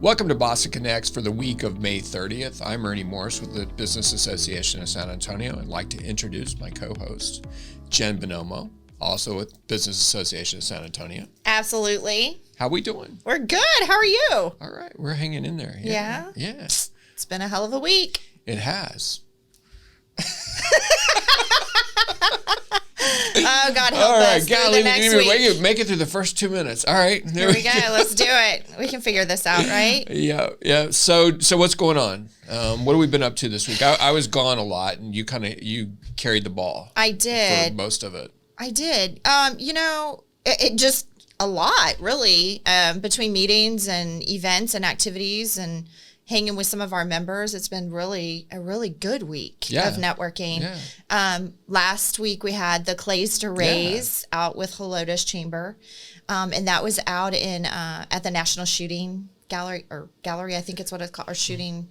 Welcome to BASA Connects for the week of May 30th. I'm Ernie Morris with the Business Association of San Antonio. I'd like to introduce my co-host, Jen Bonomo, also with Business Association of San Antonio. Absolutely. How we doing? We're good. How are you? All right. We're hanging in there. Yeah. It's been a hell of a week. It has. Oh, God help us through the next week. Make it through the first 2 minutes. All right. Here we go. Let's do it. We can figure this out, right? Yeah. So what's going on? What have we been up to this week? I was gone a lot, and you carried the ball. I did. For most of it. I did. It just a lot, really, between meetings and events and activities and hanging with some of our members. It's been a really good week of networking. Yeah. Last week we had the Clays to Raise out with Helotes Chamber. And that was out in at the National Shooting Gallery, I think it's what it's called, or shooting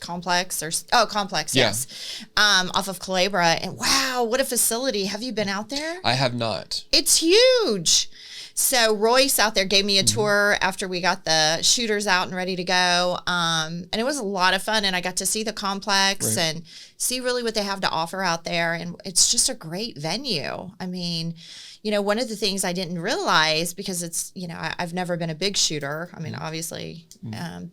complex complex, yes. Off of Culebra. And wow, what a facility. Have you been out there? I have not. It's huge. So Royce out there gave me a tour after we got the shooters out and ready to go. And it was a lot of fun. And I got to see the complex and see really what they have to offer out there. And it's just a great venue. I mean, one of the things I didn't realize, because it's, I've never been a big shooter. I mean, obviously.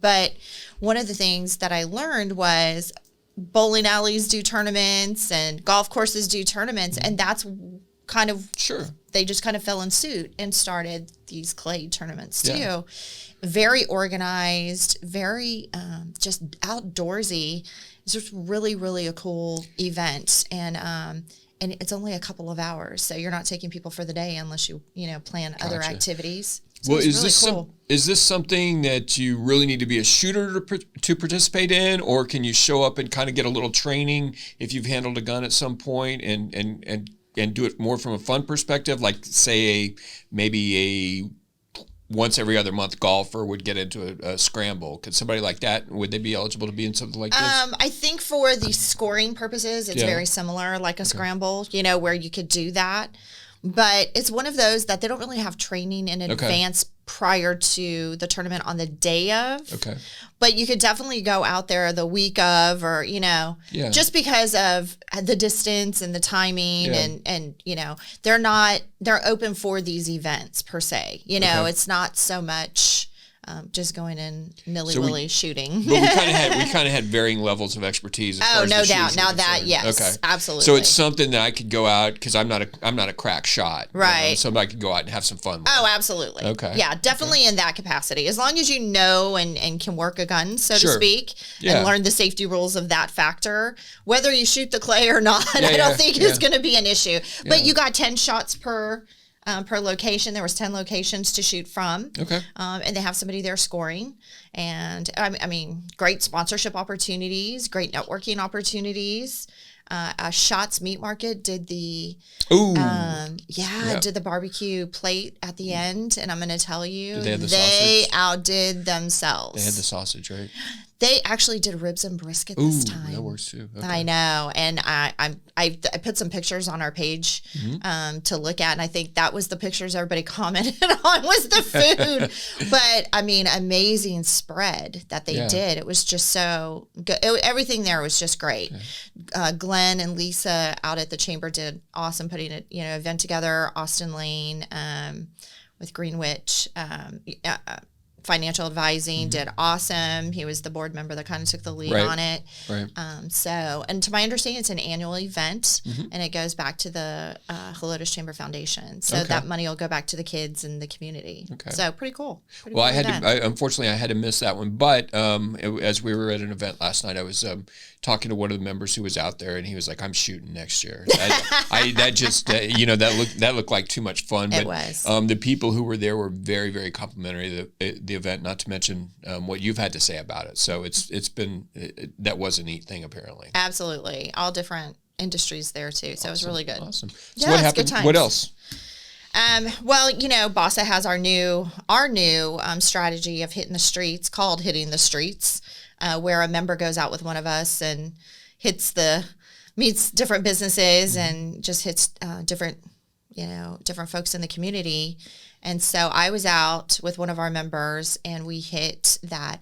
But one of the things that I learned was bowling alleys do tournaments and golf courses do tournaments. And that's kind of they just kind of fell in suit and started these clay tournaments too. Very organized, very just outdoorsy. It's just really, really a cool event, and it's only a couple of hours, so you're not taking people for the day unless you plan other activities. So well, is this something that you really need to be a shooter to participate in, or can you show up and kind of get a little training if you've handled a gun at some point and do it more from a fun perspective, like say maybe a once every other month golfer would get into a scramble? Could somebody like that, would they be eligible to be in something like this? I think for the scoring purposes, it's very similar, like a scramble, where you could do that. But it's one of those that they don't really have training in advance prior to the tournament on the day of. Okay. But you could definitely go out there the week of, or, just because of the distance and the timing and they're open for these events per se. It's not so much just going in nilly-willy shooting. But we kind of had varying levels of expertise. Oh, no doubt. Now that, yes, absolutely. So it's something that I could go out, because I'm not a crack shot. Right. Somebody could go out and have some fun with. Oh, absolutely. Okay. Yeah, definitely in that capacity. As long as you know and can work a gun, so to speak, and learn the safety rules of that factor, whether you shoot the clay or not, I don't think is going to be an issue. But you got 10 shots per location. There was 10 locations to shoot from. Okay. And they have somebody there scoring. And I mean, great sponsorship opportunities, great networking opportunities. Shots Meat Market did the did the barbecue plate at the end, and I'm going to tell you, they outdid themselves. They had the sausage, right? They actually did ribs and brisket this time. That works too. Okay. I know, and I put some pictures on our page to look at, and I think that was the pictures everybody commented on was the food. But I mean, amazing spread that they did. It was just so good. Everything there was just great. Glenn and Lisa out at the chamber did awesome putting an event together. Austin Lane with Greenwich. Financial advising did awesome. He was the board member that kind of took the lead on it. Right. And to my understanding, it's an annual event, and it goes back to the Helotes Chamber Foundation. So that money will go back to the kids and the community. Okay. So pretty cool. Unfortunately, I had to miss that one. But as we were at an event last night, I was talking to one of the members who was out there, and he was like, "I'm shooting next year." That looked like too much fun. It was. The people who were there were very, very complimentary. The event, not to mention what you've had to say about it. So that was a neat thing, apparently. Absolutely, all different industries there too. So It was really good. Awesome. So what happened? What else? BASA has our new strategy of hitting the streets, called Hitting the Streets, where a member goes out with one of us and meets different businesses and just hits different different folks in the community. And so I was out with one of our members, and we hit that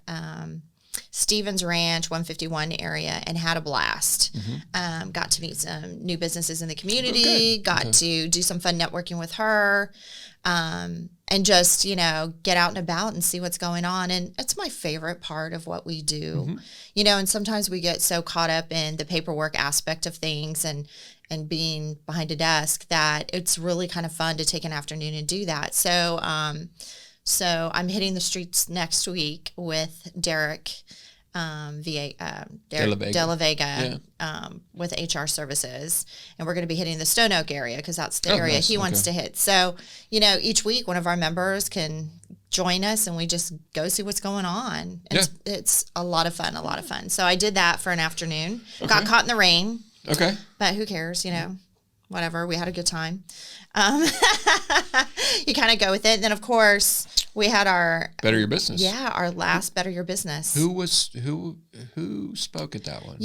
Stevens Ranch 151 area and had a blast. Got to meet some new businesses in the community, got to do some fun networking with her, and just, get out and about and see what's going on. And it's my favorite part of what we do, and sometimes we get so caught up in the paperwork aspect of things and being behind a desk that it's really kind of fun to take an afternoon and do that. So, I'm hitting the streets next week with Derek, De La Vega, with HR Services, and we're going to be hitting the Stone Oak area because that's the area he wants to hit. So, each week one of our members can join us, and we just go see what's going on. It's a lot of fun. So I did that for an afternoon. Got caught in the rain. Okay. But who cares, whatever. We had a good time. You kind of go with it. And then, of course, we had our Better Your Business. Yeah, our last Better Your Business. Who spoke at that one?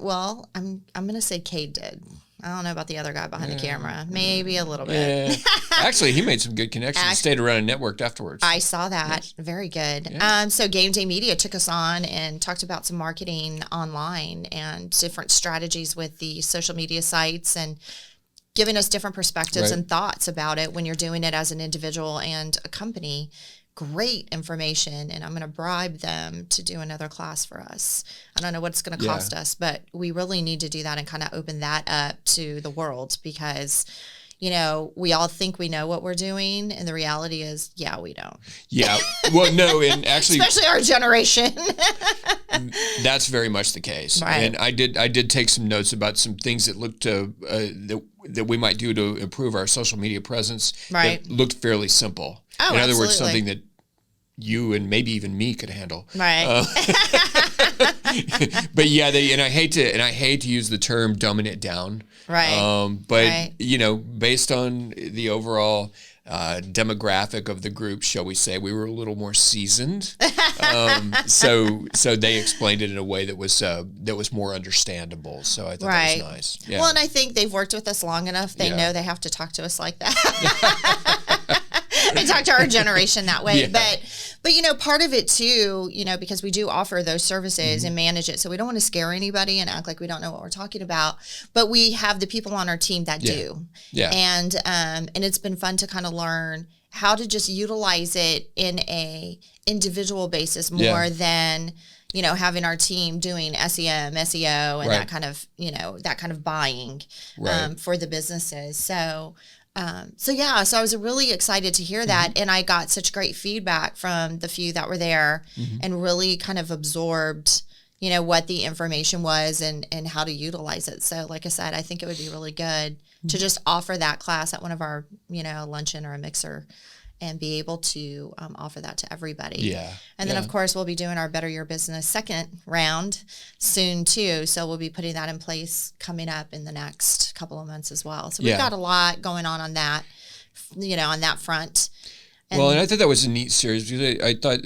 Well, I'm going to say Cade did. I don't know about the other guy behind the camera. Maybe a little bit. Actually, he made some good connections. Stayed around and networked afterwards. I saw that. Yes. Very good. Yeah. So Game Day Media took us on and talked about some marketing online and different strategies with the social media sites and giving us different perspectives and thoughts about it when you're doing it as an individual and a company. Great information, and I'm going to bribe them to do another class for us. I don't know what it's going to cost us, but we really need to do that and kind of open that up to the world because, we all think we know what we're doing, and the reality is, we don't. Yeah, well, no, and actually, especially our generation, that's very much the case. Right. And I did take some notes about some things that looked that we might do to improve our social media presence. Right, that looked fairly simple. Oh, in other words, something that you and maybe even me could handle. Right. But and I hate to use the term dumbing it down. Right. But based on the overall demographic of the group, shall we say, we were a little more seasoned. So they explained it in a way that was more understandable. So I thought that was nice. Yeah. Well, and I think they've worked with us long enough. They know they have to talk to us like that. They talk to our generation that way. But part of it too, because we do offer those services and manage it. So we don't want to scare anybody and act like we don't know what we're talking about. But we have the people on our team that do. Yeah. And it's been fun to kind of learn how to just utilize it in a individual basis more than, having our team doing SEM, SEO, and that kind of buying for the businesses. So I was really excited to hear that. And I got such great feedback from the few that were there and really kind of absorbed, what the information was and how to utilize it. So like I said, I think it would be really good to just offer that class at one of our, luncheon or a mixer and be able to offer that to everybody. Yeah. And then, of course, we'll be doing our Better Your Business second round soon, too. So we'll be putting that in place coming up in the next couple of months as well. So we've got a lot going on that, on that front. And I thought that was a neat series because I thought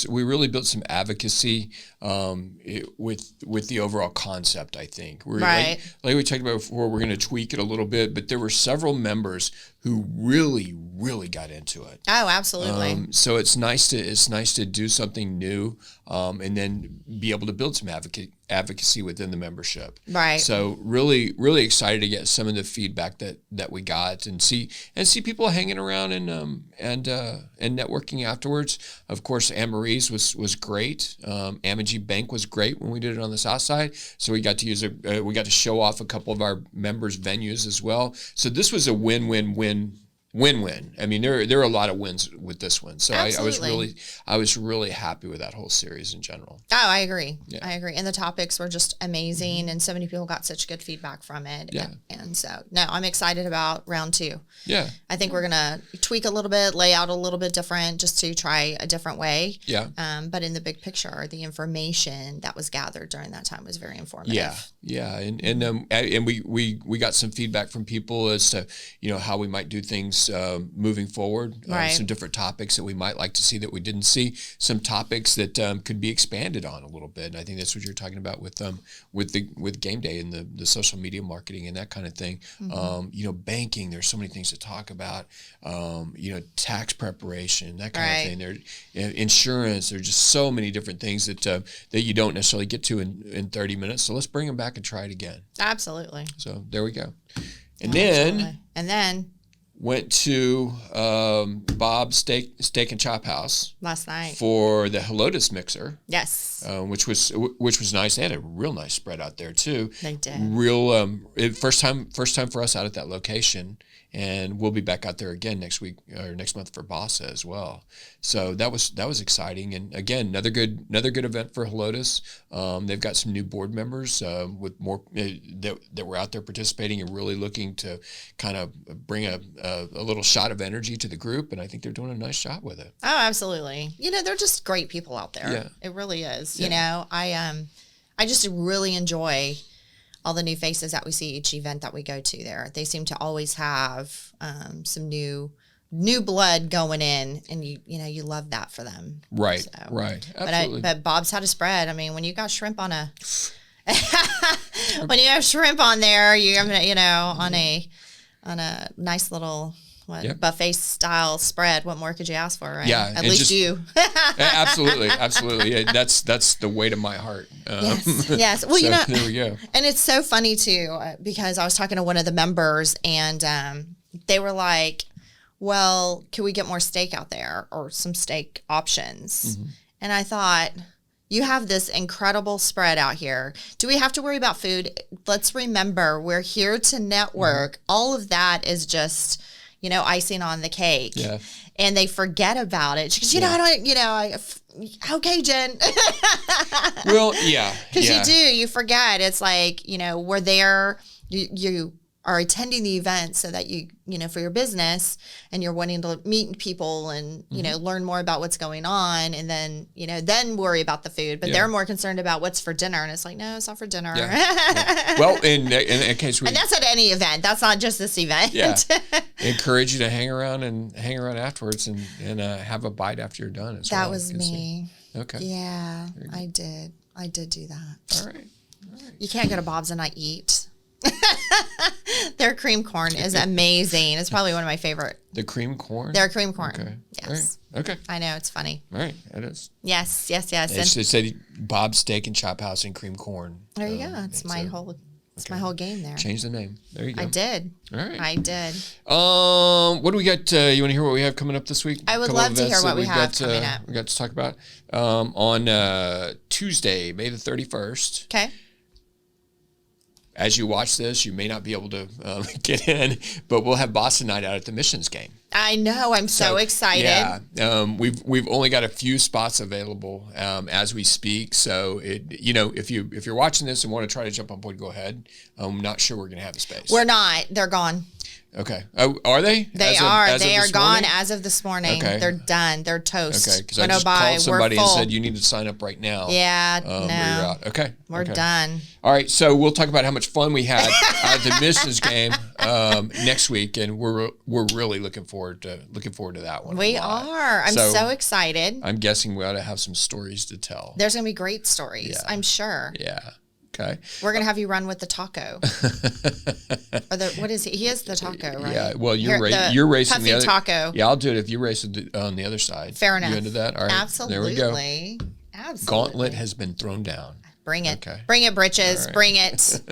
we really built some advocacy with the overall concept. I think like we talked about before, we're going to tweak it a little bit, but there were several members who really got into it. Oh, absolutely. So it's nice to do something new and then be able to build some advocacy within the membership. Right. So really excited to get some of the feedback that we got and see people hanging around and networking afterwards. Of course, Anne Marie's was great. Amagi Bank was great when we did it on the South Side. So we got to we got to show off a couple of our members' venues as well. So this was a win-win. I mean, there are a lot of wins with this one. So I was really happy with that whole series in general. Oh, I agree. Yeah. I agree. And the topics were just amazing, and so many people got such good feedback from it. Yeah. And so, I'm excited about round 2. Yeah. I think we're going to tweak a little bit, lay out a little bit different just to try a different way. Yeah. But in the big picture, the information that was gathered during that time was very informative. Yeah. Yeah. And we got some feedback from people as to, how we might do things things moving forward. Right. Some different topics that we might like to see that we didn't see. Some topics that could be expanded on a little bit. And I think that's what you're talking about with game day and the social media marketing and that kind of thing. Banking. There's so many things to talk about. Tax preparation, that kind of thing. There, insurance. There's just so many different things that you don't necessarily get to in 30 minutes. So let's bring them back and try it again. Absolutely. So there we go. And then went to Bob's Steak and Chop House last night for the Helotus mixer. Yes, which was nice. They had a real nice spread out there too. They did. Real first time for us out at that location, and we'll be back out there again next week or next month for BASA as well. So that was exciting, and again another good event for Helotus. They've got some new board members with more that were out there participating and really looking to kind of bring a little shot of energy to the group, and I think they're doing a nice job with it. Oh, absolutely. They're just great people out there. Yeah. It really is. Yeah. I just really enjoy all the new faces that we see each event that we go to there. They seem to always have some new blood going in, and you love that for them. Right. So, right. Absolutely. But Bob's had a spread. I mean, when you got shrimp on a when you have shrimp on there, on a nice little buffet style spread. What more could you ask for, right? Yeah, at least you. Absolutely. Yeah, that's the weight of my heart. Yes. Well, so, there we go. And it's so funny too because I was talking to one of the members, and they were like, "Well, can we get more steak out there or some steak options?" Mm-hmm. And I thought, you have this incredible spread out here. Do we have to worry about food? Let's remember, we're here to network. Mm-hmm. All of that is just, icing on the cake. Yeah. And they forget about it. Because, okay, Jen. Well, yeah. Because you forget. It's like, we're there. You are attending the event so that for your business, and you're wanting to meet people and, learn more about what's going on, and then, then worry about the food. But they're more concerned about what's for dinner. And it's like, no, it's not for dinner. Yeah. Well, in case and that's at any event. That's not just this event. Yeah. Encourage you to hang around afterwards and have a bite after you're done as well. That was me. Okay. Yeah, I did. I did do that. All right. You can't go to Bob's and not eat. Their cream corn is amazing. It's probably one of my favorite. The cream corn? Their cream corn. Okay. Yes. Right. Okay. I know, it's funny. All right. It is. Yes. It said Bob's Steak and Chop House and cream corn. There you go. It's my whole game there. Change the name. There you go. I did. All right. I did. What do we got? You want to hear what we have coming up this week? I would love to hear what we have coming up. We got to talk about on Tuesday, May the 31st. Okay. As you watch this, you may not be able to get in, but we'll have BASA night out at the missions game. I know. I'm so excited. Yeah. We've only got a few spots available as we speak. So if you're watching this and want to try to jump on board, go ahead. I'm not sure we're going to have a space. We're not. They're gone. Okay. Oh, are they? They are. They are gone as of this morning. Okay. They're done. They're toast. Okay. Because I just called somebody and said you need to sign up right now. Yeah. No. You're out. Okay. We're done. All right. So we'll talk about how much fun we had at the missions game next week, and we're really looking forward to that one. We are. I'm so excited. I'm guessing we ought to have some stories to tell. There's gonna be great stories. I'm sure. Yeah. Okay. We're going to have you run with the taco. What is he? He is the taco, right? Yeah. Well, you're racing the other taco. Yeah, I'll do it if you race on the other side. Fair enough. You into that? All right. Absolutely. There we go. Absolutely. Gauntlet has been thrown down. Bring it. Okay. Bring it, britches. Right. Bring it.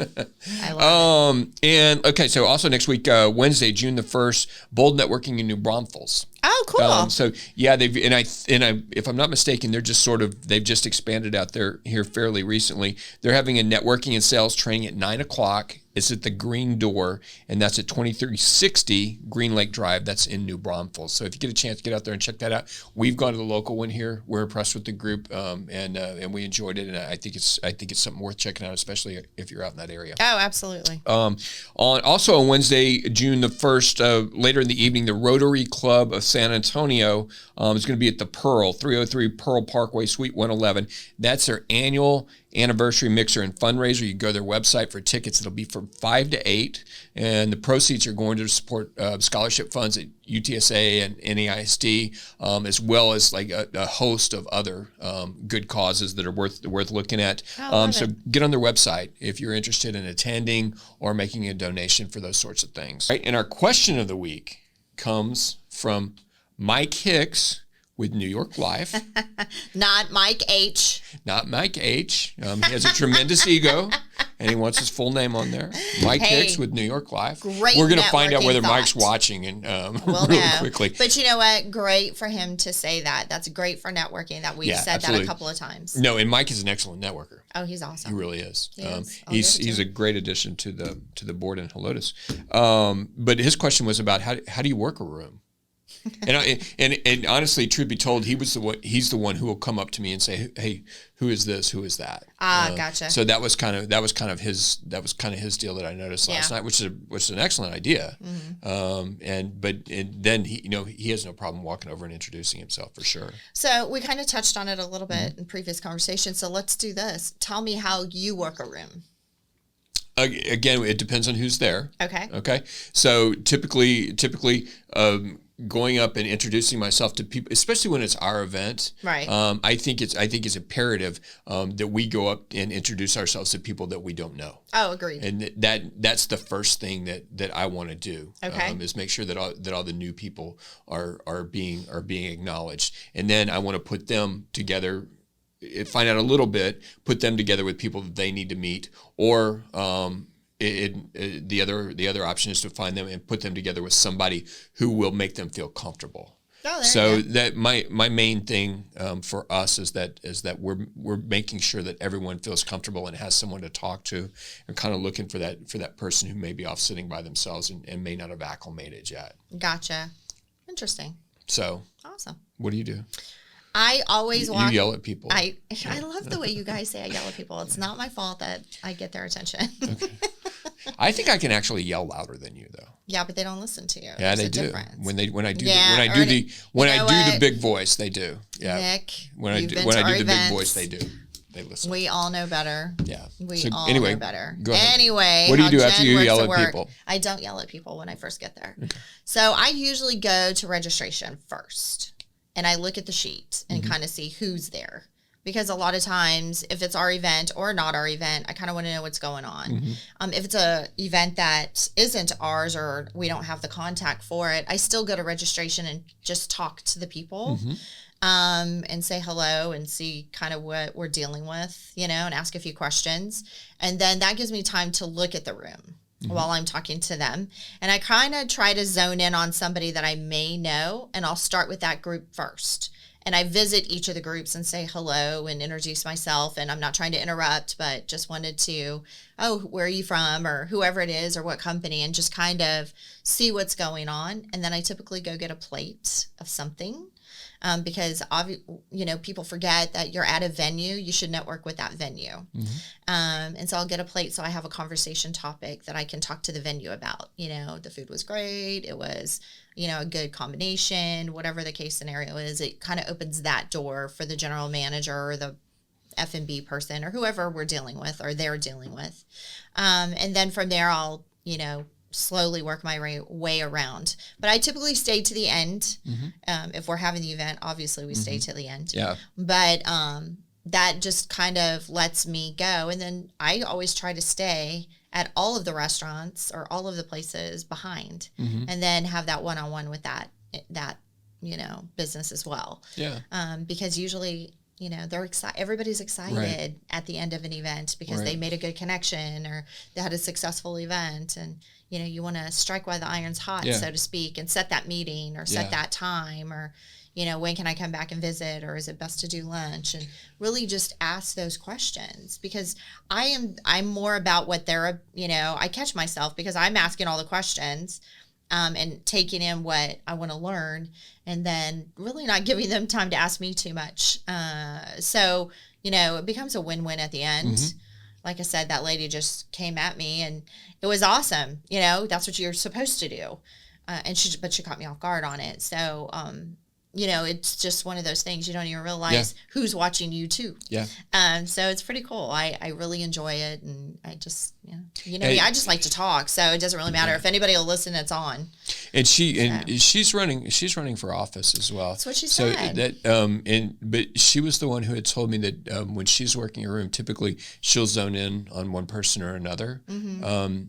I love it. And okay, so also next week, Wednesday, June the 1st, Bold Networking in New Braunfels. Oh, cool. So yeah, if I'm not mistaken, they've just expanded out there here fairly recently. They're having a networking and sales training at 9:00. It's at the Green Door, and that's at 2360 Green Lake Drive. That's in New Braunfels. So if you get a chance, get out there and check that out. We've gone to the local one here. We're impressed with the group, and we enjoyed it. And I think it's something worth checking out, especially if you're out in that area. Oh, absolutely. Also on Wednesday, June the 1st, later in the evening, the Rotary Club of San Antonio is going to be at the Pearl, 303 Pearl Parkway, Suite 111. That's their annual anniversary mixer and fundraiser. You can go to their website for tickets. It'll be from 5 to 8, and the proceeds are going to support scholarship funds at UTSA and NAISD, as well as like a host of other good causes that are worth looking at. So get on their website if you're interested in attending or making a donation for those sorts of things. Right, and our question of the week comes from Mike Hicks with New York Life. Not Mike H. Not Mike H. He has a tremendous ego, and he wants his full name on there. Mike Hicks with New York Life. Great. We're going to find out whether Mike's watching and really quickly. But you know what? Great for him to say that. That's great for networking. That we've said that a couple of times. No, and Mike is an excellent networker. Oh, he's awesome. He really is. He's a great addition to the board in Helotes. But his question was about how do you work a room? And honestly, truth be told, he's the one who will come up to me and say, "Hey, who is this? Who is that?" Gotcha. So that was kind of his deal that I noticed last night, which is an excellent idea. Then he has no problem walking over and introducing himself for sure. So we kind of touched on it a little bit in previous conversations. So let's do this. Tell me how you work a room. Again, it depends on who's there. Okay. So typically, going up and introducing myself to people, especially when it's our event, right? I think it's imperative that we go up and introduce ourselves to people that we don't know. Oh, agreed. And that's the first thing that I want to do. Okay. Is make sure that all the new people are being acknowledged, and then I want to put them together. Find out a little bit, put them together with people that they need to meet, or the other option is to find them and put them together with somebody who will make them feel comfortable. So that my main thing for us is that we're making sure that everyone feels comfortable and has someone to talk to, and kind of looking for that person who may be off sitting by themselves and may not have acclimated yet. Gotcha. Interesting. So awesome. What do you do? I always You yell at people. I love the way you guys say I yell at people. It's not my fault that I get their attention. Okay. I think I can actually yell louder than you, though. Yeah, but they don't listen to you. Yeah, There's they do. Difference. When I do the big voice, they do. Yeah. Nick, when I do the big voice, they do. They listen. We all know better. Yeah. We all know better. Go ahead. Anyway, what do you do after you yell at people? I don't yell at people when I first get there. Okay. So I usually go to registration first, and I look at the sheet and kind of see who's there. Because a lot of times, if it's our event or not our event, I kind of want to know what's going on. If it's a event that isn't ours or we don't have the contact for it, I still go to registration and just talk to the people and say hello and see kind of what we're dealing with, and ask a few questions. And then that gives me time to look at the room while I'm talking to them. And I kind of try to zone in on somebody that I may know, and I'll start with that group first. And I visit each of the groups and say hello and introduce myself. And I'm not trying to interrupt, but just wanted to, where are you from? Or whoever it is or what company, and just kind of see what's going on. And then I typically go get a plate of something because, people forget that you're at a venue. You should network with that venue. And so I'll get a plate so I have a conversation topic that I can talk to the venue about. The food was great. It was a good combination, whatever the case scenario is. It kind of opens that door for the general manager or the F&B person or whoever we're dealing with or they're dealing with. And then from there, I'll, slowly work my way around. But I typically stay to the end. If we're having the event, obviously we stay to the end. Yeah. But that just kind of lets me go. And then I always try to stay at all of the restaurants or all of the places behind, and then have that one-on-one with that business as well. Yeah. Because usually, they're excited. Everybody's excited at the end of an event because they made a good connection or they had a successful event, and you want to strike while the iron's hot, so to speak, and set that meeting or set that time or. When can I come back and visit, or is it best to do lunch? And really just ask those questions, because I'm more about what they're, I catch myself because I'm asking all the questions and taking in what I want to learn, and then really not giving them time to ask me too much. So, it becomes a win-win at the end. Like I said, that lady just came at me and it was awesome. That's what you're supposed to do. But she caught me off guard on it. So, it's just one of those things. You don't even realize who's watching you too. Yeah. So it's pretty cool. I really enjoy it, and I just, me, I just like to talk. So it doesn't really matter if anybody will listen. It's on. And she's running for office as well. That's what she said. But she was the one who had told me that when she's working a room, typically she'll zone in on one person or another. Mm-hmm.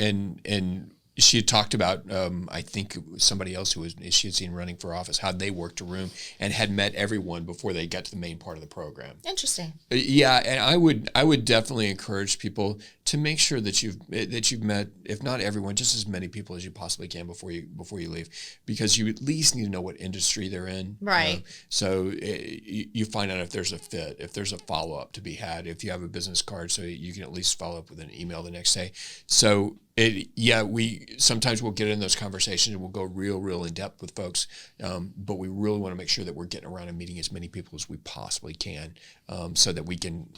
And she had talked about, I think somebody else she had seen running for office, how they worked a room and had met everyone before they got to the main part of the program. Interesting. Yeah, and I would definitely encourage people to make sure that you've met, if not everyone, just as many people as you possibly can before you leave, because you at least need to know what industry they're in. Right. So you find out if there's a fit, if there's a follow up to be had, if you have a business card, so you can at least follow up with an email the next day. So. We sometimes we'll get in those conversations and we'll go real in depth with folks, but we really want to make sure that we're getting around and meeting as many people as we possibly can, so that we can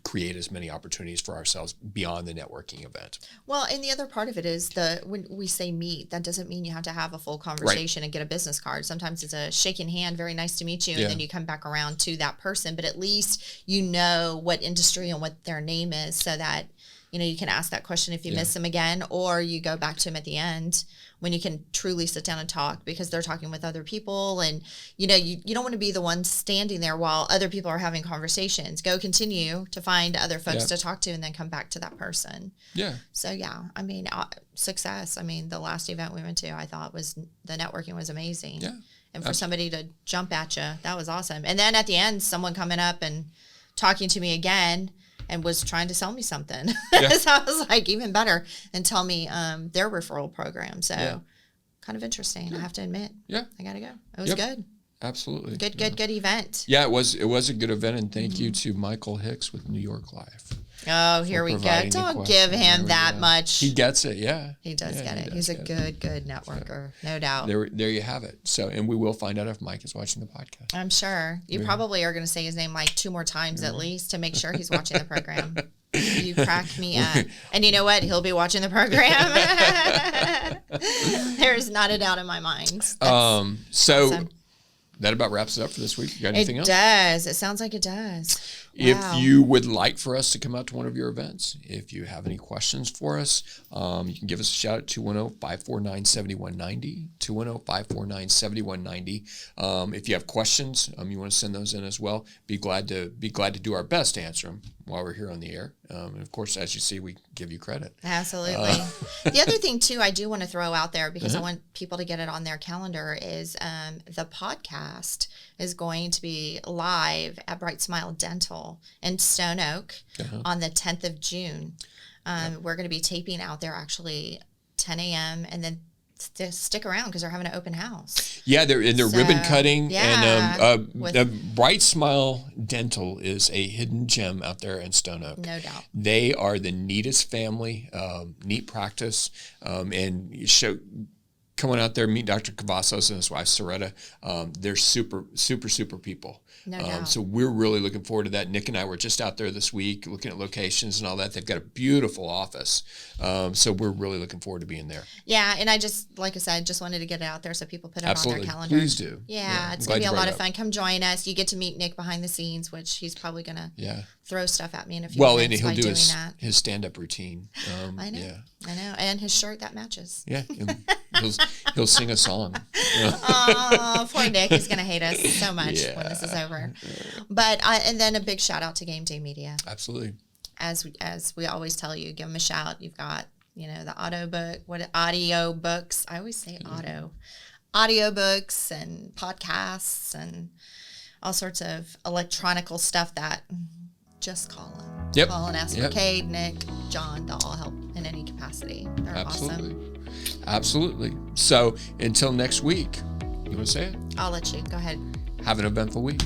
create as many opportunities for ourselves beyond the networking event. Well, and the other part of it is when we say meet, that doesn't mean you have to have a full conversation and get a business card. Sometimes it's a shaking hand, very nice to meet you, and then you come back around to that person. But at least you know what industry and what their name is, so that you can ask that question if you miss them again, or you go back to them at the end when you can truly sit down and talk, because they're talking with other people, and you don't want to be the one standing there while other people are having conversations. Go continue to find other folks to talk to, and then come back to that person. Yeah. So I mean, success. I mean, the last event we went to, I thought the networking was amazing. Yeah. And for somebody to jump at you, that was awesome. And then at the end, someone coming up and talking to me again and was trying to sell me something. So I was like, even better, and tell me their referral program. So kind of interesting, I have to admit. Yeah. I got to go. It was good. Absolutely. Good event. Yeah, it was a good event, and thank you to Michael Hicks with New York Live. Oh, here we go. Don't give him that much. He gets it, yeah. He does get it. He's a good networker, no doubt. There you have it. So, and we will find out if Mike is watching the podcast. I'm sure. You probably are going to say his name like 2 more times at least to make sure he's watching the program. You crack me up. And you know what? He'll be watching the program. There's not a doubt in my mind. So awesome. That about wraps it up for this week. You got anything else? It does. It sounds like it does. If you would like for us to come out to one of your events, if you have any questions for us, you can give us a shout at 210-549-7190, 210-549-7190. If you have questions, you want to send those in as well. Be glad to do our best to answer them while we're here on the air. And of course, as you see, we give you credit. Absolutely. The other thing too, I do want to throw out there, because I want people to get it on their calendar, is the podcast is going to be live at Bright Smile Dental in Stone Oak on the 10th of June. We're going to be taping out there actually 10 a.m. and then stick around because they're having an open house. Yeah, they're ribbon cutting. Yeah, and Bright Smile Dental is a hidden gem out there in Stone Oak. No doubt. They are the neatest family, neat practice, and coming out there, meet Dr. Cavazos and his wife, Soretta. They're super people. No doubt. So we're really looking forward to that. Nick and I were just out there this week looking at locations and all that. They've got a beautiful office. So we're really looking forward to being there. Yeah, and like I said, just wanted to get it out there so people put it on their calendar. Please do. Yeah, it's going to be a lot of fun. Come join us. You get to meet Nick behind the scenes, which he's probably going to throw stuff at me in a few minutes. Well, and he'll do his stand-up routine. I know. And his shirt that matches. Yeah, he'll sing a song. Oh, poor Nick. He's going to hate us so much when this is over. But and then a big shout out to Game Day Media. Absolutely. As we always tell you, give them a shout. You've got the audio books. I always say audio books and podcasts and all sorts of electronical stuff that just call them. Yep. Call and ask for Kate, Nick, John. They'll all help in any capacity. They're awesome. Absolutely. So until next week, you want to say it? I'll let you. Go ahead. Have an eventful week.